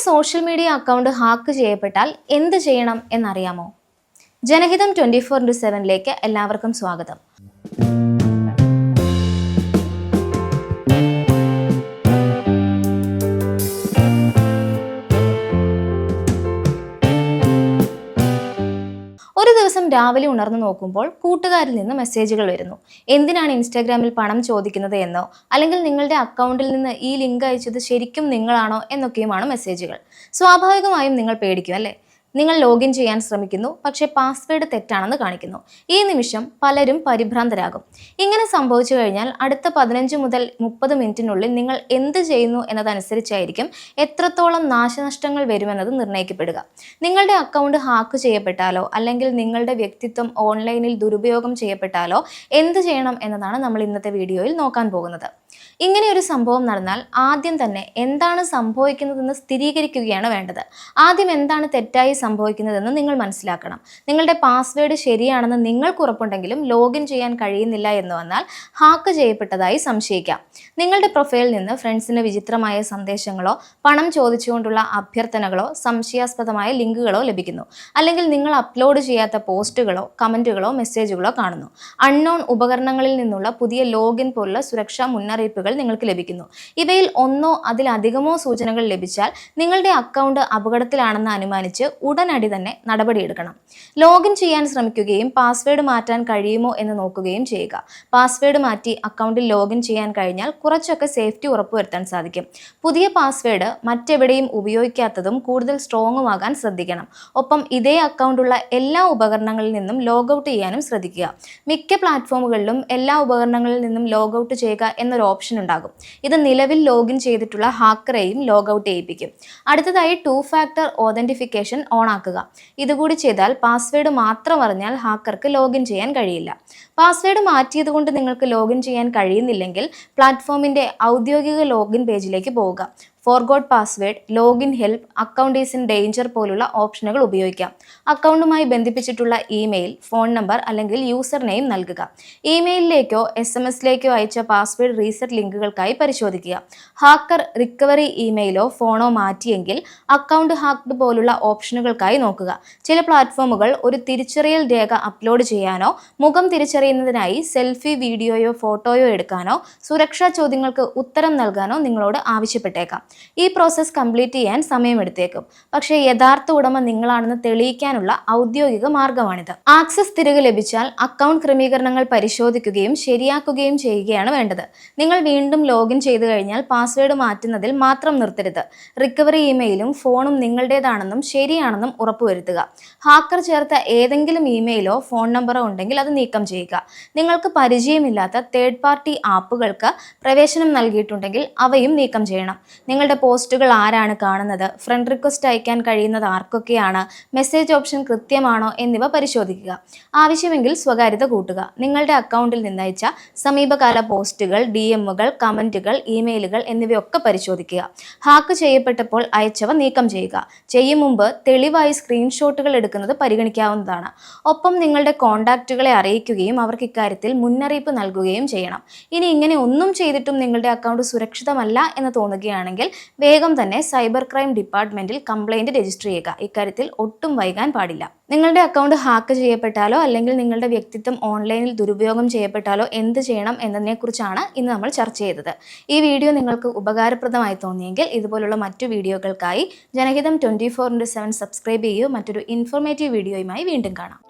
Social media account hack ചെയ്യപ്പെട്ടാൽ എന്ത് ചെയ്യണം എന്നറിയാമോ? ജനഹിതം 24/7 എല്ലാവർക്കും സ്വാഗതം. ഒരു ദിവസം രാവിലെ ഉണർന്നു നോക്കുമ്പോൾ കൂട്ടുകാരിൽ നിന്ന് മെസ്സേജുകൾ വരുന്നു. എന്തിനാണ് ഇൻസ്റ്റാഗ്രാമിൽ പണം ചോദിക്കുന്നത് എന്നോ, അല്ലെങ്കിൽ നിങ്ങളുടെ അക്കൗണ്ടിൽ നിന്ന് ഈ ലിങ്ക് അയച്ചത് ശരിക്കും നിങ്ങളാണോ എന്നൊക്കെയുമാണ് മെസ്സേജുകൾ. സ്വാഭാവികമായും നിങ്ങൾ പേടിക്കും അല്ലേ? നിങ്ങൾ ലോഗിൻ ചെയ്യാൻ ശ്രമിക്കുന്നു, പക്ഷേ പാസ്വേഡ് തെറ്റാണെന്ന് കാണിക്കുന്നു. ഈ നിമിഷം പലരും പരിഭ്രാന്തരാകും. ഇങ്ങനെ സംഭവിച്ചു കഴിഞ്ഞാൽ അടുത്ത 15 മുതൽ 30 മിനിറ്റിനുള്ളിൽ നിങ്ങൾ എന്ത് ചെയ്യുന്നു എന്നതനുസരിച്ചായിരിക്കും എത്രത്തോളം നാശനഷ്ടങ്ങൾ വരുമെന്നത് നിർണ്ണയിക്കപ്പെടുക. നിങ്ങളുടെ അക്കൗണ്ട് ഹാക്ക് ചെയ്യപ്പെട്ടാലോ, അല്ലെങ്കിൽ നിങ്ങളുടെ വ്യക്തിത്വം ഓൺലൈനിൽ ദുരുപയോഗം ചെയ്യപ്പെട്ടാലോ എന്ത് ചെയ്യണം എന്നതാണ് നമ്മൾ ഇന്നത്തെ വീഡിയോയിൽ നോക്കാൻ പോകുന്നത്. ഇങ്ങനെ ഒരു സംഭവം നടന്നാൽ ആദ്യം തന്നെ എന്താണ് സംഭവിക്കുന്നതെന്ന് സ്ഥിരീകരിക്കുകയാണ് വേണ്ടത്. ആദ്യം എന്താണ് തെറ്റായി സംഭവിക്കുന്നതെന്ന് നിങ്ങൾ മനസ്സിലാക്കണം. നിങ്ങളുടെ പാസ്വേഡ് ശരിയാണെന്ന് നിങ്ങൾക്ക് ഉറപ്പുണ്ടെങ്കിലും ലോഗിൻ ചെയ്യാൻ കഴിയുന്നില്ല എന്ന് വന്നാൽ ഹാക്ക് ചെയ്യപ്പെട്ടതായി സംശയിക്കാം. നിങ്ങളുടെ പ്രൊഫൈലിൽ നിന്ന് ഫ്രണ്ട്സിന് വിചിത്രമായ സന്ദേശങ്ങളോ, പണം ചോദിച്ചുകൊണ്ടുള്ള അഭ്യർത്ഥനകളോ, സംശയാസ്പദമായ ലിങ്കുകളോ ലഭിക്കുന്നു. അല്ലെങ്കിൽ നിങ്ങൾ അപ്ലോഡ് ചെയ്യാത്ത പോസ്റ്റുകളോ, കമന്റുകളോ, മെസ്സേജുകളോ കാണുന്നു. അൺനോൺ ഉപകരണങ്ങളിൽ നിന്നുള്ള പുതിയ ലോഗിൻ പോലുള്ള സുരക്ഷാ മുന്നറിയിപ്പുകൾ നിങ്ങൾക്ക് ലഭിക്കുന്നു. ഇവയിൽ ഒന്നോ അതിലധികമോ സൂചനകൾ ലഭിച്ചാൽ നിങ്ങളുടെ അക്കൗണ്ട് അപകടത്തിലാണെന്ന് അനുമാനിച്ച് ഉടനടി തന്നെ നടപടിയെടുക്കണം. ലോഗിൻ ചെയ്യാൻ ശ്രമിക്കുകയും പാസ്വേഡ് മാറ്റാൻ കഴിയുമോ എന്ന് നോക്കുകയും ചെയ്യുക. പാസ്വേഡ് മാറ്റി അക്കൗണ്ടിൽ ലോഗിൻ ചെയ്യാൻ കഴിഞ്ഞാൽ കുറച്ചൊക്കെ സേഫ്റ്റി ഉറപ്പുവരുത്താൻ സാധിക്കും. പുതിയ പാസ്വേഡ് മറ്റെവിടെയും ഉപയോഗിക്കാത്തതും കൂടുതൽ സ്ട്രോങ്ങുമാകാൻ ശ്രദ്ധിക്കണം. ഒപ്പം ഇതേ അക്കൗണ്ടുള്ള എല്ലാ ഉപകരണങ്ങളിൽ നിന്നും ലോഗൌട്ട് ചെയ്യാനും ശ്രദ്ധിക്കുക. മിക്ക പ്ലാറ്റ്ഫോമുകളിലും എല്ലാ ഉപകരണങ്ങളിൽ നിന്നും ലോഗൌട്ട് ചെയ്യുക എന്നൊരു ഓപ്ഷൻ ഉണ്ടാകും. ഇത് നിലവിൽ ലോഗിൻ ചെയ്തിട്ടുള്ള ഹാക്കറെയും ലോഗൌട്ട് ചെയ്യിപ്പിക്കും. അടുത്തതായി 2 ഫാക്ടർ ഓതന്റിഫിക്കേഷൻ ഓൺ ആക്കുക. ഇതുകൂടി ചെയ്താൽ പാസ്വേഡ് മാത്രം അറിഞ്ഞാൽ ഹാക്കർക്ക് ലോഗിൻ ചെയ്യാൻ കഴിയില്ല. പാസ്വേഡ് മാറ്റിയത് കൊണ്ട് നിങ്ങൾക്ക് ലോഗിൻ ചെയ്യാൻ കഴിയുന്നില്ലെങ്കിൽ പ്ലാറ്റ്ഫോമിന്റെ ഔദ്യോഗിക ലോഗിൻ പേജിലേക്ക് പോവുക. Forgot password, login help, account is in danger പോലുള്ള ഓപ്ഷനുകൾ ഉപയോഗിക്കാം. അക്കൗണ്ടുമായി ബന്ധിപ്പിച്ചിട്ടുള്ള ഇമെയിൽ, ഫോൺ നമ്പർ അല്ലെങ്കിൽ യൂസർ നെയിം നൽകുക. ഇമെയിലിലേക്കോ SMS-ലേക്കോ അയച്ച പാസ്വേഡ് റീസെറ്റ് ലിങ്കുകൾക്കായി പരിശോധിക്കുക. ഹാക്കർ റിക്കവറി ഇമെയിലോ ഫോണോ മാറ്റിയെങ്കിൽ അക്കൗണ്ട് ഹാക്ക്ഡ് പോലുള്ള ഓപ്ഷനുകൾക്കായി നോക്കുക. ചില പ്ലാറ്റ്ഫോമുകൾ ഒരു തിരിച്ചറിയൽ രേഖ അപ്ലോഡ് ചെയ്യാനോ, മുഖം തിരിച്ചറിയുന്നതിനായി സെൽഫി വീഡിയോയോ ഫോട്ടോയോ എടുക്കാനോ, സുരക്ഷാ ചോദ്യങ്ങൾക്ക് ഉത്തരം നൽകാനോ നിങ്ങളോട് ആവശ്യപ്പെട്ടേക്കാം. ഈ പ്രോസസ് കംപ്ലീറ്റ് ചെയ്യാൻ സമയമെടുത്തേക്കും. പക്ഷേ യഥാർത്ഥ ഉടമ നിങ്ങളാണെന്ന് തെളിയിക്കാനുള്ള ഔദ്യോഗിക മാർഗമാണിത്. ആക്സസ് തിരികെ ലഭിച്ചാൽ അക്കൗണ്ട് ക്രമീകരണങ്ങൾ പരിശോധിക്കുകയും ശരിയാക്കുകയും ചെയ്യുകയാണ് വേണ്ടത്. നിങ്ങൾ വീണ്ടും ലോഗിൻ ചെയ്തു കഴിഞ്ഞാൽ പാസ്വേഡ് മാറ്റുന്നതിൽ മാത്രം നിർത്തരുത്. റിക്കവറി ഇമെയിലും ഫോണും നിങ്ങളുടേതാണെന്നും ശരിയാണെന്നും ഉറപ്പുവരുത്തുക. ഹാക്കർ ചേർത്ത ഏതെങ്കിലും ഇമെയിലോ ഫോൺ നമ്പറോ ഉണ്ടെങ്കിൽ അത് നീക്കം ചെയ്യുക. നിങ്ങൾക്ക് പരിചയമില്ലാത്ത തേർഡ് പാർട്ടി ആപ്പുകൾക്ക് പ്രവേശനം നൽകിയിട്ടുണ്ടെങ്കിൽ അവയും നീക്കം ചെയ്യണം. നിങ്ങളുടെ പോസ്റ്റുകൾ ആരാണ് കാണുന്നത്, ഫ്രണ്ട് റിക്വസ്റ്റ് അയക്കാൻ കഴിയുന്നത് ആർക്കൊക്കെയാണ്, മെസ്സേജ് ഓപ്ഷൻ കൃത്യമാണോ എന്നിവ പരിശോധിക്കുക. ആവശ്യമെങ്കിൽ സ്വകാര്യത കൂട്ടുക. നിങ്ങളുടെ അക്കൗണ്ടിൽ നിന്നയച്ച സമീപകാല പോസ്റ്റുകൾ, DM-കൾ, കമന്റുകൾ, ഇമെയിലുകൾ എന്നിവയൊക്കെ പരിശോധിക്കുക. ഹാക്ക് ചെയ്യപ്പെട്ടപ്പോൾ അയച്ചവ നീക്കം ചെയ്യുക. ചെയ്യും മുമ്പ് തെളിവായി സ്ക്രീൻഷോട്ടുകൾ എടുക്കുന്നത് പരിഗണിക്കാവുന്നതാണ്. ഒപ്പം നിങ്ങളുടെ കോൺടാക്റ്റുകളെ അറിയിക്കുകയും അവർക്ക് ഇക്കാര്യത്തിൽ മുന്നറിയിപ്പ് നൽകുകയും ചെയ്യണം. ഇനി ഇങ്ങനെ ഒന്നും ചെയ്തിട്ടും നിങ്ങളുടെ അക്കൗണ്ട് സുരക്ഷിതമല്ല എന്ന് തോന്നുകയാണെങ്കിൽ വേഗം തന്നെ സൈബർ ക്രൈം ഡിപ്പാർട്ട്മെന്റിൽ കംപ്ലൈന്റ് രജിസ്റ്റർ ചെയ്യുക. ഇക്കാര്യത്തിൽ ഒട്ടും വൈകാൻ പാടില്ല. നിങ്ങളുടെ അക്കൗണ്ട് ഹാക്ക് ചെയ്യപ്പെട്ടാലോ, അല്ലെങ്കിൽ നിങ്ങളുടെ വ്യക്തിത്വം ഓൺലൈനിൽ ദുരുപയോഗം ചെയ്യപ്പെട്ടാലോ എന്ത് ചെയ്യണം എന്നതിനെക്കുറിച്ചാണ് ഇന്ന് നമ്മൾ ചർച്ച ചെയ്തത്. ഈ വീഡിയോ നിങ്ങൾക്ക് ഉപകാരപ്രദമായി തോന്നിയെങ്കിൽ ഇതുപോലുള്ള മറ്റു വീഡിയോകൾക്കായി ജനഹിതം 24/7 സബ്സ്ക്രൈബ് ചെയ്യൂ. മറ്റൊരു ഇൻഫോർമേറ്റീവ് വീഡിയോയുമായി വീണ്ടും കാണാം.